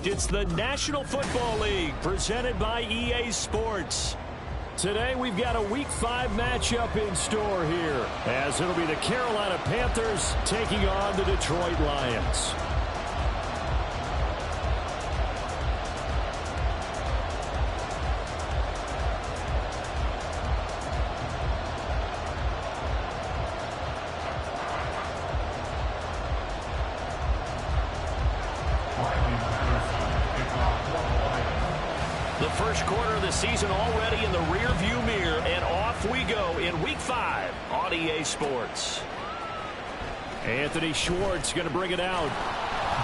Select. It's the National Football League presented by EA Sports. Today we've got a Week 5 matchup in store here, as it'll be the Carolina Panthers taking on the Detroit Lions. The first quarter of the season already in the rearview mirror, and off we go in Week 5 on EA Sports. Anthony Schwartz going to bring it out.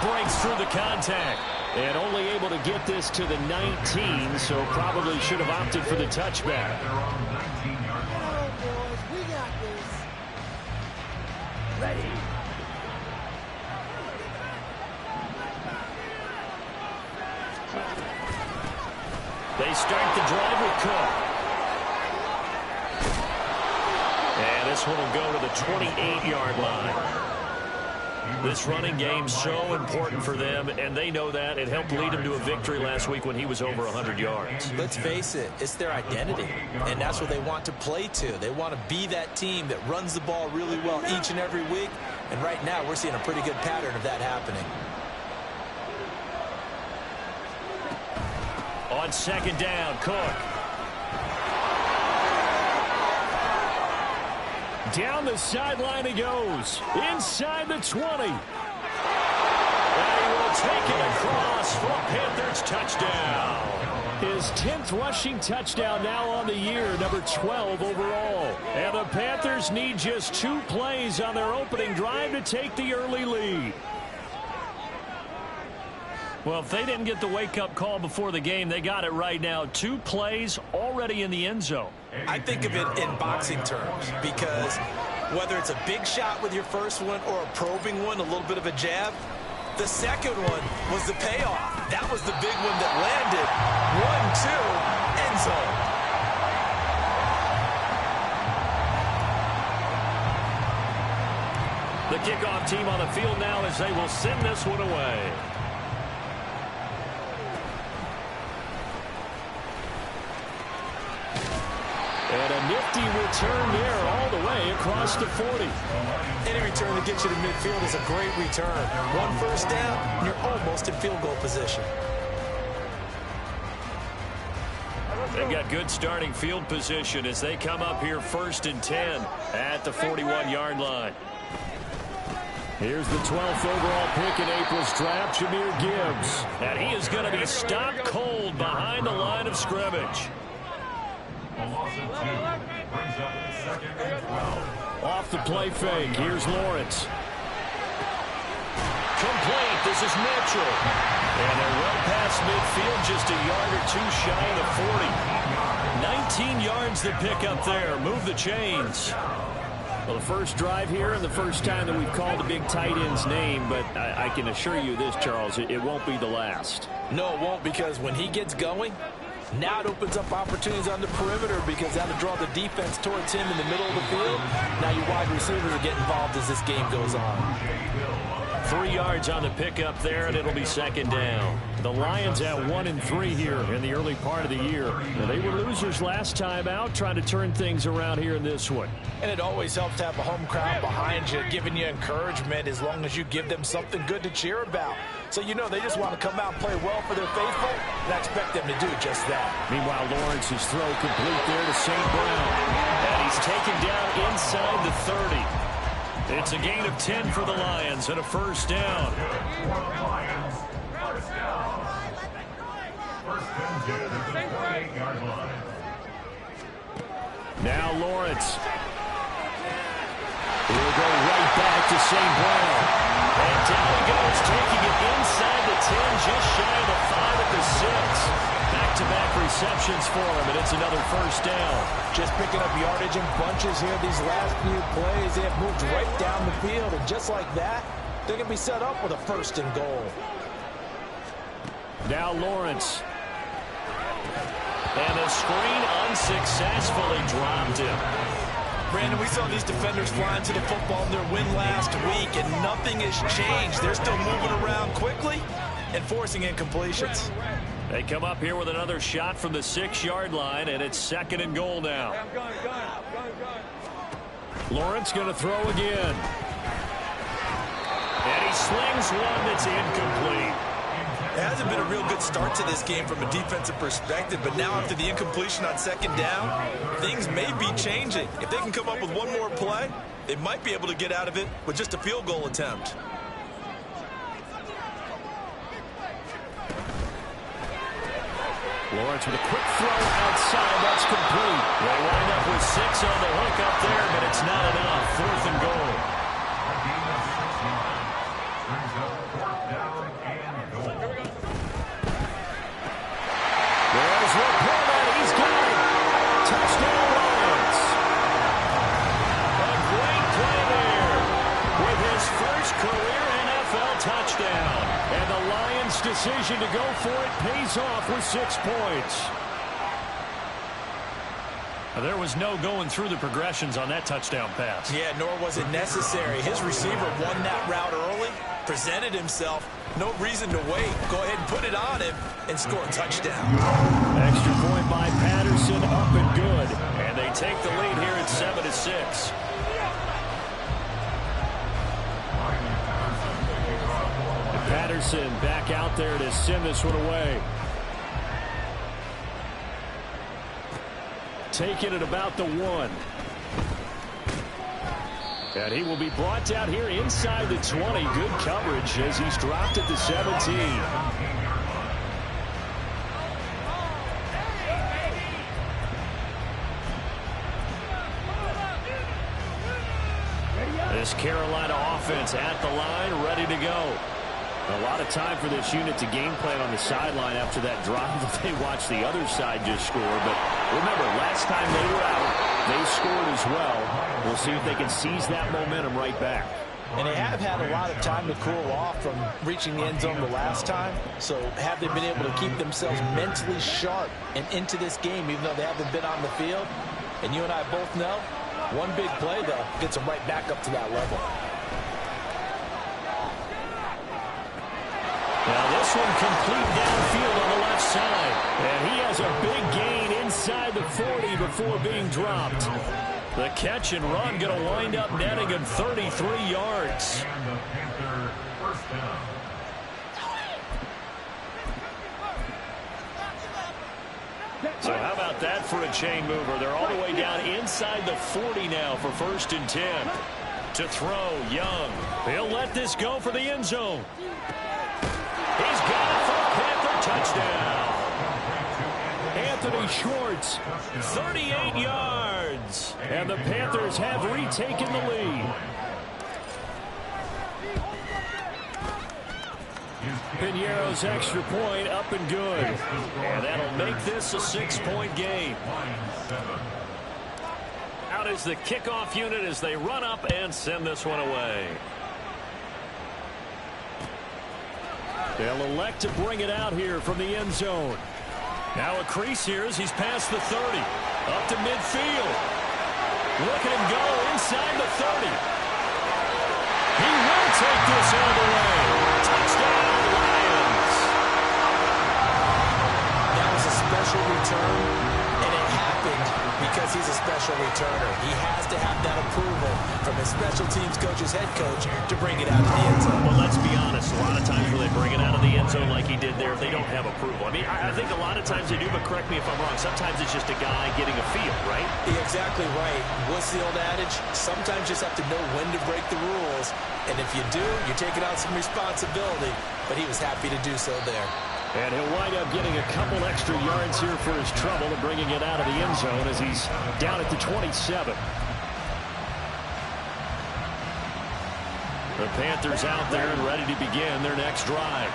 Breaks through the contact. And only able to get this to the 19, so probably should have opted for the touchback. Oh, boys, we got this. Ready. They start the drive with Cook. And this one will go to the 28-yard line. This running game's so important for them, and they know that. It helped lead them to a victory last week when he was over 100 yards. Let's face it, it's their identity, and that's what they want to play to. They want to be that team that runs the ball really well each and every week, and right now we're seeing a pretty good pattern of that happening. On second down, Cook. Down the sideline he goes. Inside the 20. And he will take it across for a Panthers touchdown. His 10th rushing touchdown now on the year, number 12 overall. And the Panthers need just 2 plays on their opening drive to take the early lead. Well, if they didn't get the wake-up call before the game, they got it right now. 2 plays already in the end zone. I think of it in boxing terms, because whether it's a big shot with your first one or a probing one, a little bit of a jab, the second one was the payoff. That was the big one that landed. 1-2, end zone. The kickoff team on the field now as they will send this one away. And a nifty return there all the way across the 40. Any return that gets you to midfield is a great return. 1 first down, and you're almost in field goal position. They've got good starting field position as they come up here 1st and 10 at the 41-yard line. Here's the 12th overall pick in April's draft, Jahmyr Gibbs. And he is going to be stopped cold behind the line of scrimmage. Off the play fake. Here's Lawrence. Complete. This is Mitchell. And they're well past midfield, just a yard or 2 shy of the 40. 19 yards to pick up there. Move the chains. Well, the first drive here and the first time that we've called a big tight end's name, but I can assure you this, Charles, it won't be the last. No, it won't, because when he gets going, now it opens up opportunities on the perimeter, because that'll draw the defense towards him in the middle of the field. Now your wide receivers are getting involved as this game goes on. 3 yards on the pickup there, and it'll be 2nd down. The Lions at 1-3 here in the early part of the year. And they were losers last time out, trying to turn things around here in this one. And it always helps to have a home crowd behind you, giving you encouragement as long as you give them something good to cheer about. So you know they just want to come out and play well for their faithful, and I expect them to do just that. Meanwhile, Lawrence's throw complete there to St. Brown. And he's taken down inside the 30. It's a gain of 10 for the Lions and a 1st down. Now Lawrence. He'll go right back to St. Brown. And down he goes, taking it inside the 10, just shy of the 5 at the 6. Back-to-back receptions for him, and it's another 1st down. Just picking up yardage in bunches here these last few plays. They have moved right down the field, and just like that, they're going to be set up with a 1st and goal. Now Lawrence. And the screen unsuccessfully dropped him. Brandon, we saw these defenders flying to the football in their win last week, and nothing has changed. They're still moving around quickly. and forcing incompletions. They come up here with another shot from the 6-yard line, and it's 2nd and goal now. Lawrence going to throw again. And he slings one that's incomplete. It hasn't been a real good start to this game from a defensive perspective, but now after the incompletion on 2nd down, things may be changing. If they can come up with one more play, they might be able to get out of it with just a field goal attempt. Lawrence with a quick throw outside. That's complete. They wind up with 6 on the hook up there, but it's not enough. 4th and goal. There's Laporta. He's got it. Touchdown Lions. A great play there with his first career NFL touchdown. And the Lions' decision to go for it pays off with 6 points. There was no going through the progressions on that touchdown pass. Yeah, nor was it necessary. His receiver won that route early, presented himself. No reason to wait. Go ahead and put it on him and score a touchdown. Extra point by Patterson, up and good. And they take the lead here at 7-6. Patterson back out there to send this one away. Taking it about the 1. And he will be brought down here inside the 20. Good coverage as he's dropped at the 17. This Carolina offense at the line, ready to go. A lot of time for this unit to game plan on the sideline after that drive that they watched the other side just score. But remember, last time they were out, they scored as well. We'll see if they can seize that momentum right back. And they have had a lot of time to cool off from reaching the end zone the last time. So have they been able to keep themselves mentally sharp and into this game, even though they haven't been on the field? And you and I both know, one big play, though, gets them right back up to that level. Now this one complete downfield on the left side. And he has a big gain inside the 40 before being dropped. The catch and run going to wind up netting him 33 yards. So how about that for a chain mover? They're all the way down inside the 40 now for 1st and 10. To throw, Young. He'll let this go for the end zone. He's got it for a Panther touchdown. Anthony Schwartz, 38 yards. And the Panthers have retaken the lead. Piñeiro's extra point up and good. And that'll make this a 6-point game. Out is the kickoff unit as they run up and send this one away. They'll elect to bring it out here from the end zone. Now a crease here as he's past the 30. Up to midfield. Look at him go inside the 30. He will take this all the way. Touchdown, Lions. That was a special return, and it happened because he's a special returner. He has to have that approval from his special teams coach's head coach to bring it out of the end zone. Well, let's be honest. A lot of times when they bring it out of the end zone like he did there, they don't have approval. I mean, I think a lot of times they do, but correct me if I'm wrong. Sometimes it's just a guy getting a feel, right? You're exactly right. What's the old adage? Sometimes you just have to know when to break the rules. And if you do, you're taking on some responsibility. But he was happy to do so there. And he'll wind up getting a couple extra yards here for his trouble and bringing it out of the end zone as he's down at the 27. The Panthers out there and ready to begin their next drive.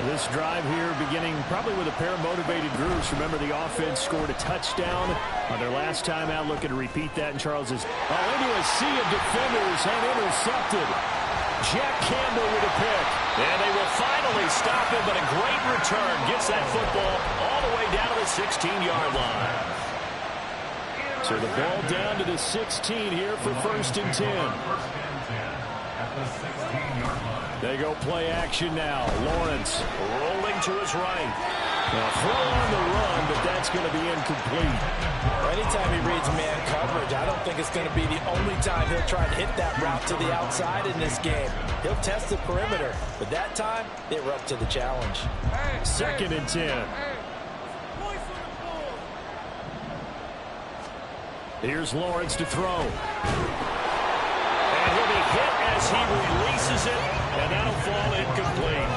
This drive here beginning probably with a pair of motivated groups. Remember, the offense scored a touchdown on their last time out. Looking to repeat that, and Charles is into a sea of defenders and intercepted. Jack Campbell with a pick. And they will finally stop him, but a great return. Gets that football all the way down to the 16-yard line. So the ball down to the 16 here for 1st and 10. They go play action now. Lawrence rolling to his right. A throw on the run, but that's going to be incomplete. Anytime he reads man coverage, I don't think it's going to be the only time he'll try to hit that route to the outside in this game. He'll test the perimeter, but that time they were up to the challenge. 2nd and 10. Here's Lawrence to throw. And he'll be hit as he releases it, and that'll fall incomplete.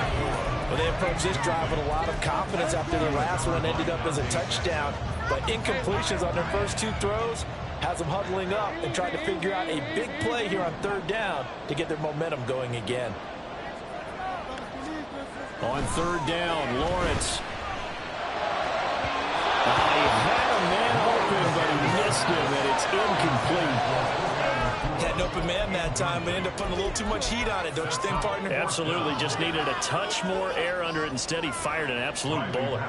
Well, they approached this drive with a lot of confidence after their last one ended up as a touchdown. But incompletions on their first 2 throws has them huddling up and trying to figure out a big play here on 3rd down to get their momentum going again. On 3rd down, Lawrence. He had a man open, but he missed him, and it's incomplete. Had an open man that time, but ended up putting a little too much heat on it, don't you think, partner? Absolutely. Just needed a touch more air under it. Instead, he fired an absolute bullet.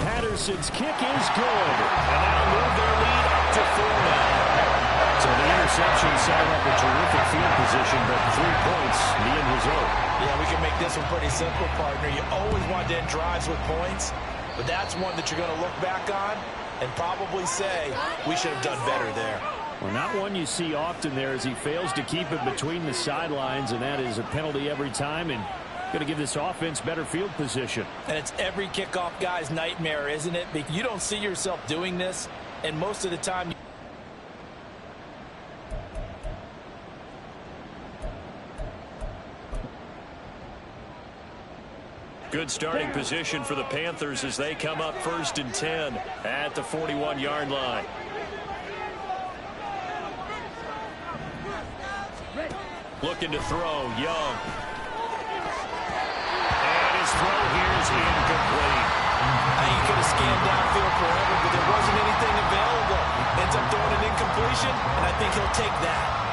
Patterson's kick is good. And that'll move their lead up to 4 now. So the interception set up a terrific field position, but 3 points, the end result. Yeah, we can make this one pretty simple, partner. You always want to end drives with points, but that's one that you're going to look back on and probably say, we should have done better there. Well, not one you see often there as he fails to keep it between the sidelines, and that is a penalty every time, and going to give this offense better field position. And it's every kickoff guy's nightmare, isn't it? You don't see yourself doing this, and most of the time... Good starting position for the Panthers as they come up 1st and 10 at the 41-yard line. Looking to throw, Young. And his throw here is incomplete. He could have scanned downfield forever, but there wasn't anything available. Ends up throwing an incompletion, and I think he'll take that.